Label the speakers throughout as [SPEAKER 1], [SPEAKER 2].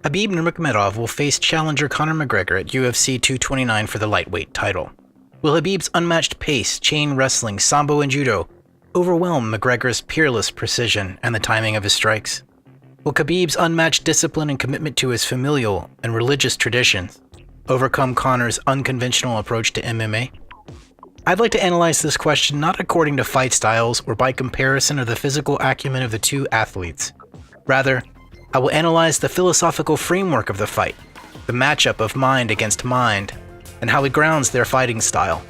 [SPEAKER 1] Khabib Nurmagomedov will face challenger Conor McGregor at UFC 229 for the lightweight title. Will Khabib's unmatched pace, chain wrestling, sambo, and judo overwhelm McGregor's peerless precision and the timing of his strikes? Will Khabib's unmatched discipline and commitment to his familial and religious traditions overcome Conor's unconventional approach to MMA? I'd like to analyze this question not according to fight styles or by comparison of the physical acumen of the two athletes. Rather, I will analyze the philosophical framework of the fight, the matchup of mind against mind, and how it grounds their fighting style.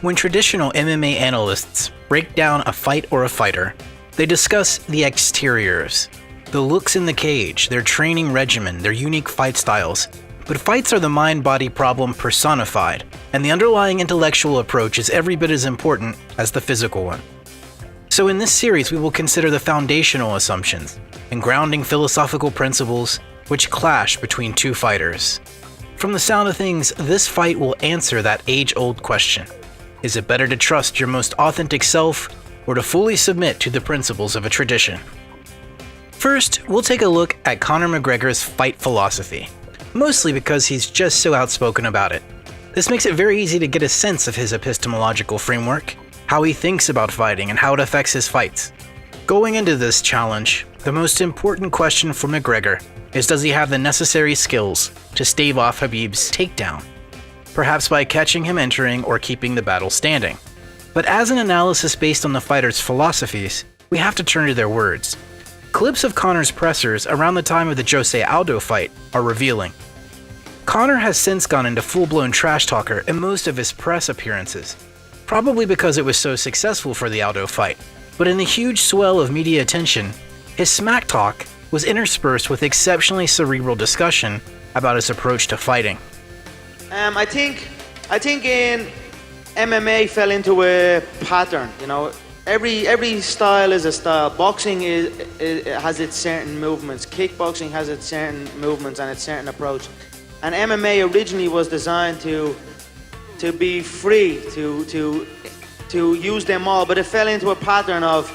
[SPEAKER 1] When traditional MMA analysts break down a fight or a fighter, they discuss the exteriors, the looks in the cage, their training regimen, their unique fight styles. But fights are the mind-body problem personified, and the underlying intellectual approach is every bit as important as the physical one. So in this series, we will consider the foundational assumptions and grounding philosophical principles which clash between two fighters. From the sound of things, this fight will answer that age-old question. Is it better to trust your most authentic self or to fully submit to the principles of a tradition? First, we'll take a look at Conor McGregor's fight philosophy, mostly because he's just so outspoken about it. This makes it very easy to get a sense of his epistemological framework, how he thinks about fighting, and how it affects his fights. Going into this challenge, the most important question for McGregor is, does he have the necessary skills to stave off Khabib's takedown? Perhaps by catching him entering or keeping the battle standing. But as an analysis based on the fighter's philosophies, we have to turn to their words. Clips of Conor's pressers around the time of the Jose Aldo fight are revealing. Conor has since gone into full-blown trash talker in most of his press appearances, probably because it was so successful for the Aldo fight. But in the huge swell of media attention, his smack talk was interspersed with exceptionally cerebral discussion about his approach to fighting.
[SPEAKER 2] I think in MMA fell into a pattern. Every style is a style. Boxing has its certain movements. Kickboxing has its certain movements and its certain approach. And MMA originally was designed to be free, to use them all, but it fell into a pattern of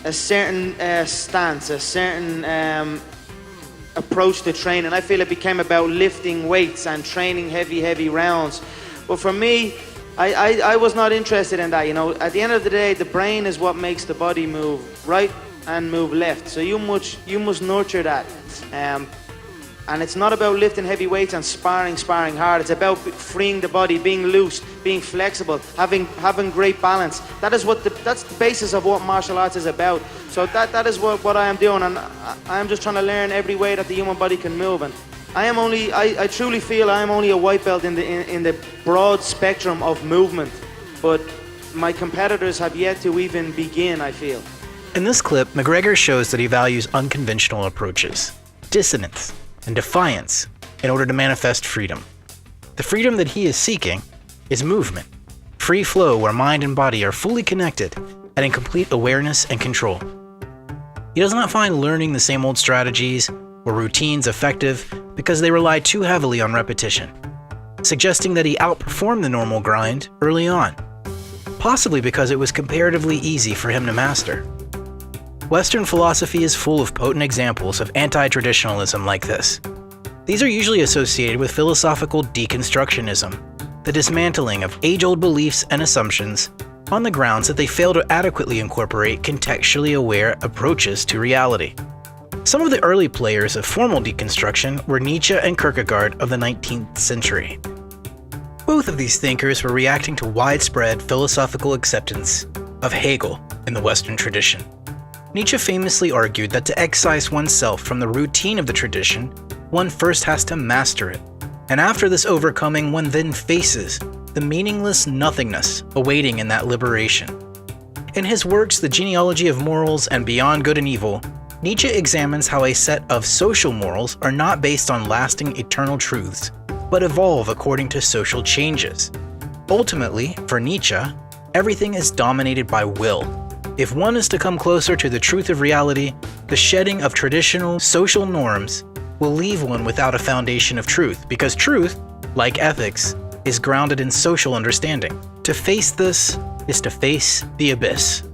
[SPEAKER 2] a certain stance, a certain approach to training. I feel it became about lifting weights and training heavy rounds. But for me, I was not interested in that. At the end of the day, the brain is what makes the body move right and move left. So you must nurture that. And it's not about lifting heavy weights and sparring hard. It's about freeing the body, being loose, being flexible, having great balance. That's the basis of what martial arts is about. So that is what I am doing, and I am just trying to learn every way that the human body can move. And I truly feel I am only a white belt in the broad spectrum of movement, but my competitors have yet to even begin, I feel.
[SPEAKER 1] In this clip, McGregor shows that he values unconventional approaches, dissonance, and defiance in order to manifest freedom. The freedom that he is seeking is movement, free flow where mind and body are fully connected and in complete awareness and control. He does not find learning the same old strategies or routines effective because they rely too heavily on repetition, suggesting that he outperformed the normal grind early on, possibly because it was comparatively easy for him to master. Western philosophy is full of potent examples of anti-traditionalism like this. These are usually associated with philosophical deconstructionism, the dismantling of age-old beliefs and assumptions on the grounds that they fail to adequately incorporate contextually aware approaches to reality. Some of the early players of formal deconstruction were Nietzsche and Kierkegaard of the 19th century. Both of these thinkers were reacting to widespread philosophical acceptance of Hegel in the Western tradition. Nietzsche famously argued that to excise oneself from the routine of the tradition, one first has to master it, and after this overcoming, one then faces the meaningless nothingness awaiting in that liberation. In his works, The Genealogy of Morals and Beyond Good and Evil, Nietzsche examines how a set of social morals are not based on lasting eternal truths, but evolve according to social changes. Ultimately, for Nietzsche, everything is dominated by will. If one is to come closer to the truth of reality, the shedding of traditional social norms will leave one without a foundation of truth, because truth, like ethics, is grounded in social understanding. To face this is to face the abyss.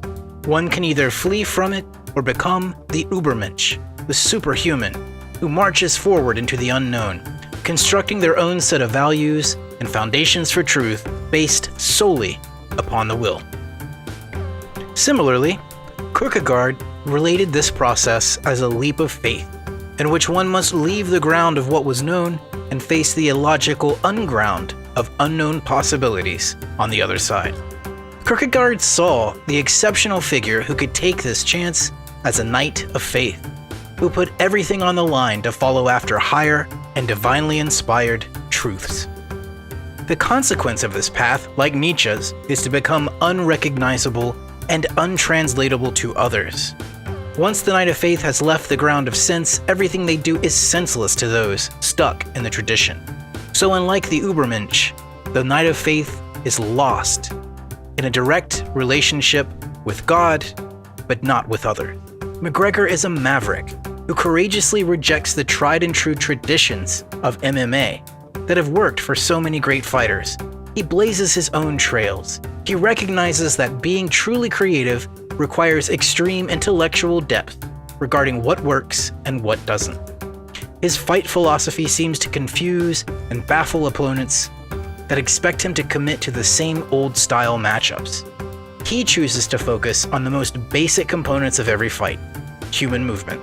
[SPEAKER 1] One can either flee from it or become the Übermensch, the superhuman, who marches forward into the unknown, constructing their own set of values and foundations for truth based solely upon the will. Similarly, Kierkegaard related this process as a leap of faith, in which one must leave the ground of what was known and face the illogical unground of unknown possibilities on the other side. Kierkegaard saw the exceptional figure who could take this chance as a knight of faith, who put everything on the line to follow after higher and divinely inspired truths. The consequence of this path, like Nietzsche's, is to become unrecognizable and untranslatable to others. Once the Knight of Faith has left the ground of sense, everything they do is senseless to those stuck in the tradition. So unlike the Übermensch, the Knight of Faith is lost in a direct relationship with God, but not with others. McGregor is a maverick who courageously rejects the tried and true traditions of MMA that have worked for so many great fighters. He blazes his own trails. He recognizes that being truly creative requires extreme intellectual depth regarding what works and what doesn't. His fight philosophy seems to confuse and baffle opponents that expect him to commit to the same old style matchups. He chooses to focus on the most basic components of every fight, human movement.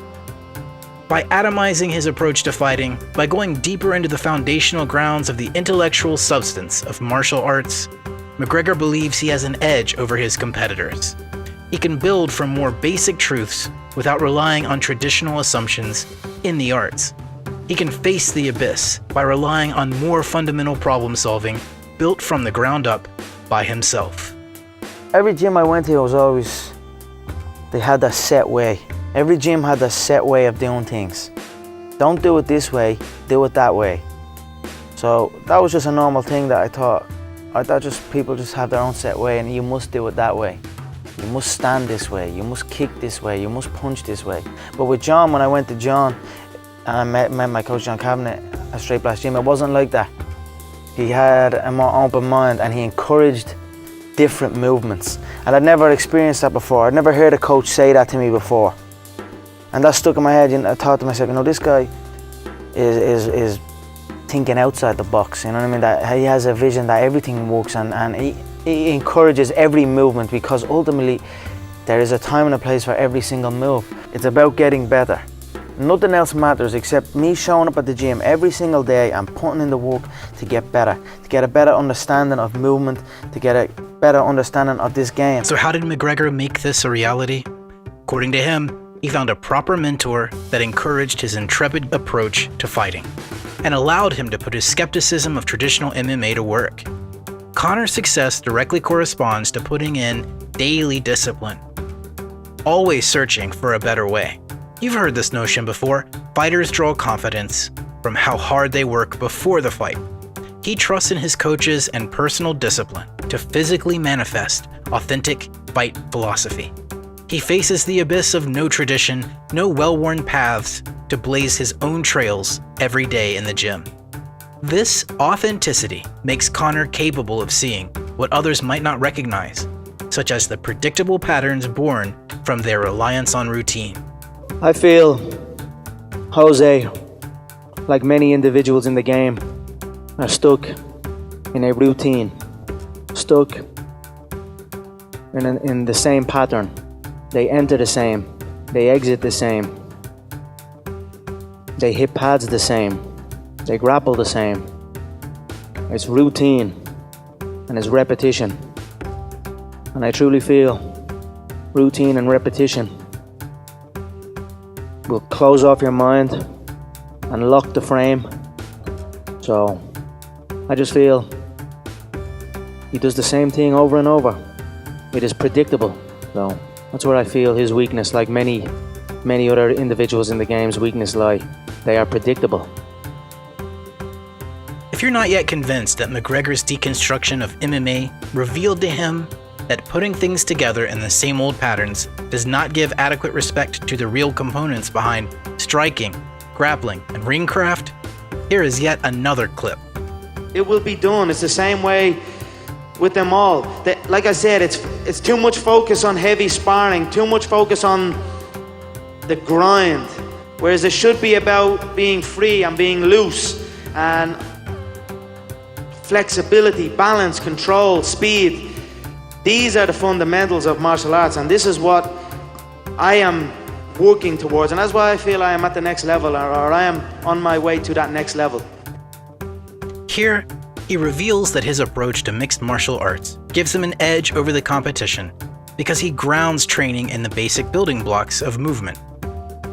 [SPEAKER 1] By atomizing his approach to fighting, by going deeper into the foundational grounds of the intellectual substance of martial arts, McGregor believes he has an edge over his competitors. He can build from more basic truths without relying on traditional assumptions in the arts. He can face the abyss by relying on more fundamental problem solving built from the ground up by himself.
[SPEAKER 3] Every gym I went to was always, they had that set way. Every gym had that set way of doing things. Don't do it this way, do it that way. So that was just a normal thing that I thought just people just have their own set way and you must do it that way. You must stand this way, you must kick this way, you must punch this way. But with John, when I went to John, and I met my coach John Cabinet at Straight Blast Gym, it wasn't like that. He had a more open mind and he encouraged different movements. And I'd never experienced that before. I'd never heard a coach say that to me before. And that stuck in my head, and I thought to myself, you know, this guy is thinking outside the box, you know what I mean? That he has a vision that everything works and he encourages every movement, because ultimately there is a time and a place for every single move. It's about getting better. Nothing else matters except me showing up at the gym every single day and putting in the work to get better, to get a better understanding of movement, to get a better understanding of this game.
[SPEAKER 1] So how did McGregor make this a reality? According to him, he found a proper mentor that encouraged his intrepid approach to fighting and allowed him to put his skepticism of traditional MMA to work. Conor's success directly corresponds to putting in daily discipline, always searching for a better way. You've heard this notion before. Fighters draw confidence from how hard they work before the fight. He trusts in his coaches and personal discipline to physically manifest authentic fight philosophy. He faces the abyss of no tradition, no well-worn paths to blaze his own trails every day in the gym. This authenticity makes Conor capable of seeing what others might not recognize, such as the predictable patterns born from their reliance on routine.
[SPEAKER 3] I feel Jose, like many individuals in the game, are stuck in a routine, stuck in the same pattern. They enter the same, they exit the same, they hit pads the same, they grapple the same. It's routine and it's repetition. And I truly feel routine and repetition will close off your mind and lock the frame. So I just feel he does the same thing over and over. It is predictable. So that's where I feel his weakness, like many other individuals in the game's weakness lie. They are predictable.
[SPEAKER 1] If you're not yet convinced that McGregor's deconstruction of MMA revealed to him that putting things together in the same old patterns does not give adequate respect to the real components behind striking, grappling, and ring craft, here is yet another clip.
[SPEAKER 2] It will be done. It's the same way with them all. Like I said, it's too much focus on heavy sparring, too much focus on the grind. Whereas it should be about being free and being loose and flexibility, balance, control, speed. These are the fundamentals of martial arts, and this is what I am working towards, and that's why I feel I am at the next level, or I am on my way to that next level.
[SPEAKER 1] Here, he reveals that his approach to mixed martial arts gives him an edge over the competition because he grounds training in the basic building blocks of movement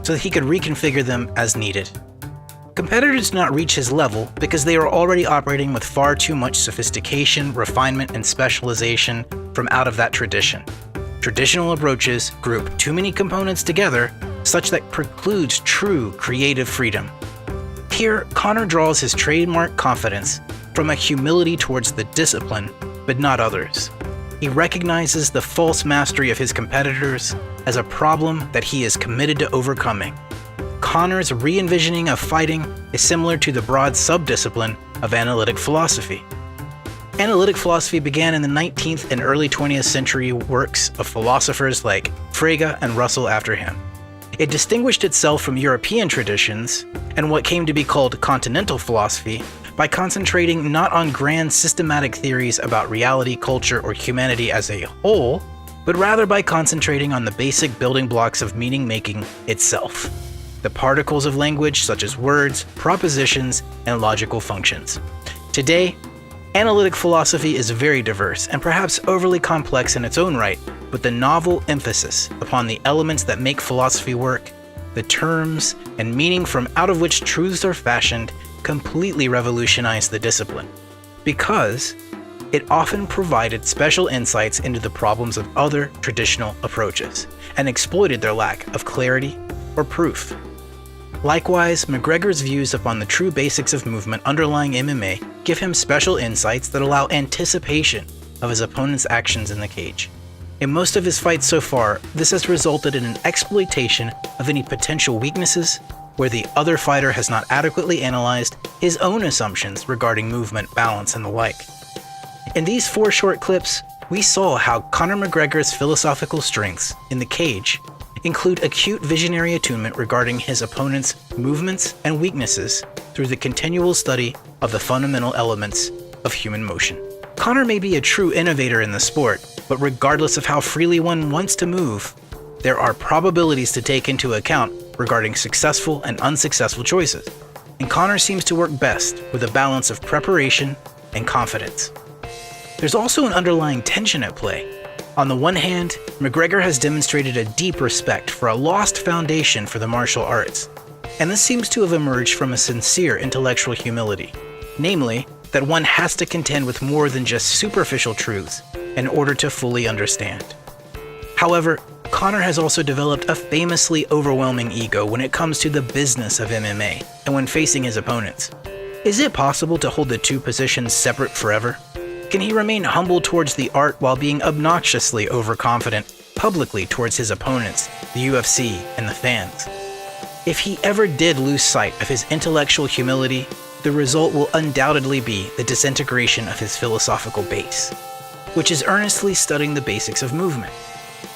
[SPEAKER 1] so that he could reconfigure them as needed. Competitors do not reach his level because they are already operating with far too much sophistication, refinement, and specialization from out of that tradition. Traditional approaches group too many components together such that precludes true creative freedom. Here, Conor draws his trademark confidence from a humility towards the discipline, but not others. He recognizes the false mastery of his competitors as a problem that he is committed to overcoming. Conor's re-envisioning of fighting is similar to the broad subdiscipline of analytic philosophy. Analytic philosophy began in the 19th and early 20th century works of philosophers like Frege and Russell after him. It distinguished itself from European traditions and what came to be called continental philosophy by concentrating not on grand systematic theories about reality, culture, or humanity as a whole, but rather by concentrating on the basic building blocks of meaning-making itself. The particles of language such as words, propositions, and logical functions. Today, analytic philosophy is very diverse and perhaps overly complex in its own right, but the novel emphasis upon the elements that make philosophy work, the terms and meaning from out of which truths are fashioned, completely revolutionized the discipline, because it often provided special insights into the problems of other traditional approaches and exploited their lack of clarity or proof. Likewise, McGregor's views upon the true basics of movement underlying MMA give him special insights that allow anticipation of his opponent's actions in the cage. In most of his fights so far, this has resulted in an exploitation of any potential weaknesses where the other fighter has not adequately analyzed his own assumptions regarding movement, balance, and the like. In these 4 short clips, we saw how Conor McGregor's philosophical strengths in the cage include acute visionary attunement regarding his opponent's movements and weaknesses through the continual study of the fundamental elements of human motion. Conor may be a true innovator in the sport, but regardless of how freely one wants to move, there are probabilities to take into account regarding successful and unsuccessful choices, and Conor seems to work best with a balance of preparation and confidence. There's also an underlying tension at play. On the one hand, McGregor has demonstrated a deep respect for a lost foundation for the martial arts, and this seems to have emerged from a sincere intellectual humility, namely, that one has to contend with more than just superficial truths in order to fully understand. However, Conor has also developed a famously overwhelming ego when it comes to the business of MMA and when facing his opponents. Is it possible to hold the two positions separate forever? Can he remain humble towards the art while being obnoxiously overconfident publicly towards his opponents, the UFC, and the fans? If he ever did lose sight of his intellectual humility, the result will undoubtedly be the disintegration of his philosophical base, which is earnestly studying the basics of movement.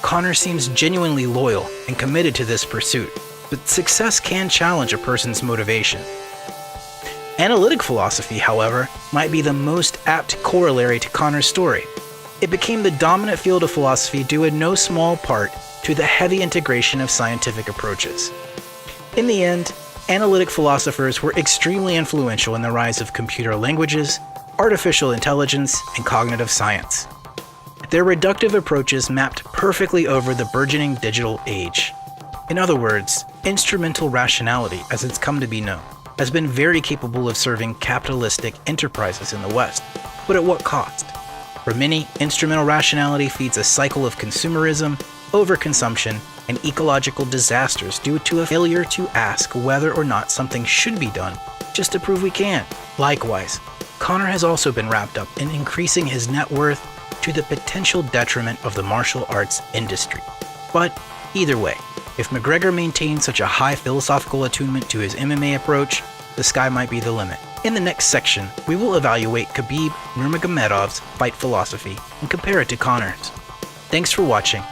[SPEAKER 1] Conor seems genuinely loyal and committed to this pursuit, but success can challenge a person's motivation. Analytic philosophy, however, might be the most apt corollary to Conor's story. It became the dominant field of philosophy due in no small part to the heavy integration of scientific approaches. In the end, analytic philosophers were extremely influential in the rise of computer languages, artificial intelligence, and cognitive science. Their reductive approaches mapped perfectly over the burgeoning digital age. In other words, instrumental rationality, as it's come to be known, has been very capable of serving capitalistic enterprises in the West, but at what cost? For many, instrumental rationality feeds a cycle of consumerism, overconsumption, and ecological disasters due to a failure to ask whether or not something should be done just to prove we can. Likewise, Conor has also been wrapped up in increasing his net worth to the potential detriment of the martial arts industry. But either way, if McGregor maintains such a high philosophical attunement to his MMA approach, the sky might be the limit. In the next section, we will evaluate Khabib Nurmagomedov's fight philosophy and compare it to Conor's. Thanks for watching.